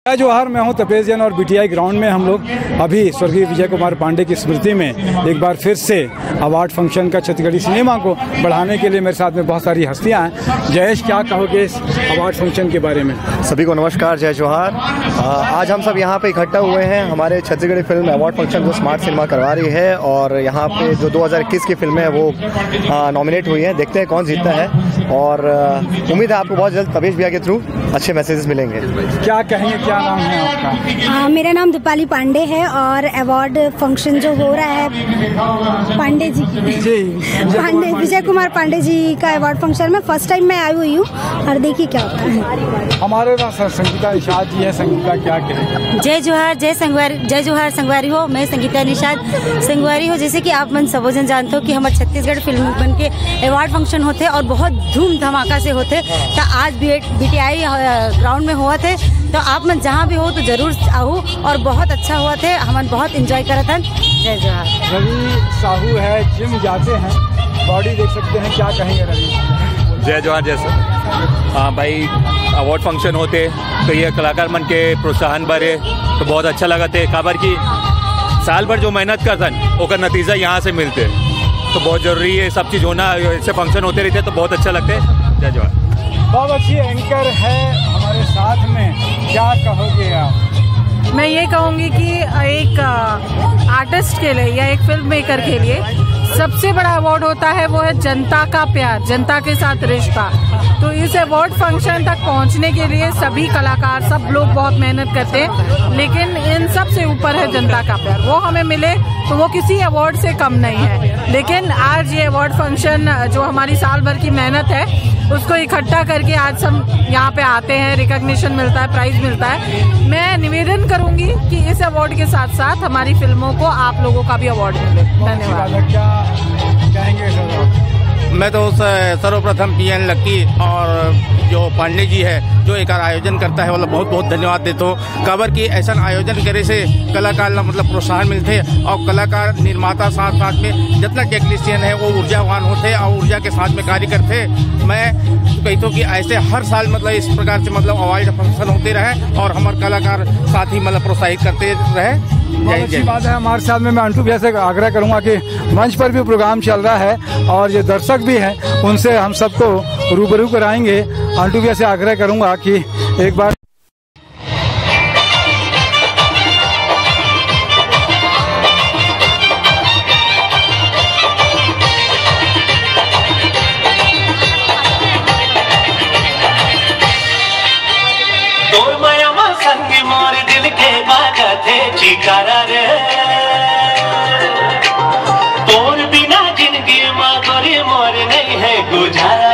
जय जोहार, मैं हूं तपेश जैन और बीटीआई ग्राउंड में हम लोग अभी स्वर्गीय विजय कुमार पांडे की स्मृति में एक बार फिर से अवार्ड फंक्शन का छत्तीसगढ़ी सिनेमा को बढ़ाने के लिए मेरे साथ में बहुत सारी हस्तियां हैं। जयेश, क्या कहोगे इस अवार्ड फंक्शन के बारे में? सभी को नमस्कार, जय जोहार। आज हम सब यहाँ पे इकट्ठा हुए हैं हमारे छत्तीसगढ़ी फिल्म अवार्ड फंक्शन जो स्मार्ट सिनेमा करवा रही है, और यहाँ पे जो 2021 की फिल्में हैं वो नॉमिनेट हुई हैं। देखते हैं कौन जीतता है, और उम्मीद है आपको बहुत जल्द तपेश भैया के थ्रू अच्छे मैसेजेस मिलेंगे। क्या कहेंगे, क्या नाम है आपका? मेरा नाम दीपाली पांडे है और अवार्ड फंक्शन जो हो रहा है पांडे जी पांडे विजय कुमार पांडे जी का अवार्ड फंक्शन में फर्स्ट टाइम मैं आई हुई हूँ, और देखिए क्या होता है। हमारे पास संगीता निषाद जी है। संगीता, क्या कहें? जय जोहार, जय जोहार संगवारी हो। मैं संगीता निषाद संगवारी हो। जैसे कि आप मन सबोजन जानते हो कि हमारे छत्तीसगढ़ फिल्म बन के अवार्ड फंक्शन होते और बहुत धूम धमाका से होते। तो आज बीटीआई ग्राउंड में हुआ थे, तो आप मन जहाँ भी हो तो जरूर आओ, और बहुत अच्छा हुआ थे, हम बहुत एंजॉय करा था। जय जोहार। रवि साहू है, जिम जाते हैं, बॉडी देख सकते हैं, क्या कहेंगे रवि? जय जोहार। जैसे हाँ भाई, अवार्ड फंक्शन होते तो ये कलाकार मन के प्रोत्साहन भरे तो बहुत अच्छा लगा थे। खबर की साल भर जो मेहनत करतन ओकर नतीजा यहाँ से मिलते, तो बहुत जरूरी है सब चीज़ होना। ऐसे फंक्शन होते रहते तो बहुत अच्छा लगते। जय जोहार। बहुत अच्छी एंकर है हमारे साथ में, क्या कहोगे आप? मैं ये कहूँगी कि एक आर्टिस्ट के लिए या एक फिल्म मेकर के लिए सबसे बड़ा अवार्ड होता है वो है जनता का प्यार, जनता के साथ रिश्ता। तो इस अवार्ड फंक्शन तक पहुंचने के लिए सभी कलाकार, सब लोग बहुत मेहनत करते हैं, लेकिन इन सब से ऊपर है जनता का प्यार। वो हमें मिले तो वो किसी अवार्ड से कम नहीं है। लेकिन आज ये अवार्ड फंक्शन जो हमारी साल भर की मेहनत है उसको इकट्ठा करके आज हम यहाँ पे आते हैं, रिकॉग्निशन मिलता है, प्राइज मिलता है। मैं निवेदन करूंगी कि इस अवार्ड के साथ साथ हमारी फिल्मों को आप लोगों का भी अवार्ड मिले। धन्यवाद। क्या कहेंगे सर? मैं तो सर्वप्रथम पीएन लक्की और जो पांडे जी है जो एक आयोजन करता है, मतलब बहुत बहुत धन्यवाद देता हूँ। खबर की ऐसा आयोजन करे से कलाकार मतलब प्रोत्साहन मिलते, और कलाकार निर्माता साथ साथ में जितना टेक्नीशियन है वो ऊर्जावान होते और ऊर्जा के साथ में कार्य करते। मैं कहता हूँ कि ऐसे हर साल मतलब इस प्रकार से मतलब अवार्ड फंक्शन होते रहे और हमारे कलाकार साथ ही मतलब प्रोत्साहित करते रहे। बहुत अच्छी बात है। हमारे साथ में मैं अंटू भैया से आग्रह करूंगा कि मंच पर भी प्रोग्राम चल रहा है और ये दर्शक भी हैं, उनसे हम सबको रूबरू कराएंगे। अंटू भैया से आग्रह करूंगा कि एक बार चिकारा रे तोर बिना जिंदगी माँ गोरी मोर नहीं है गुजारा।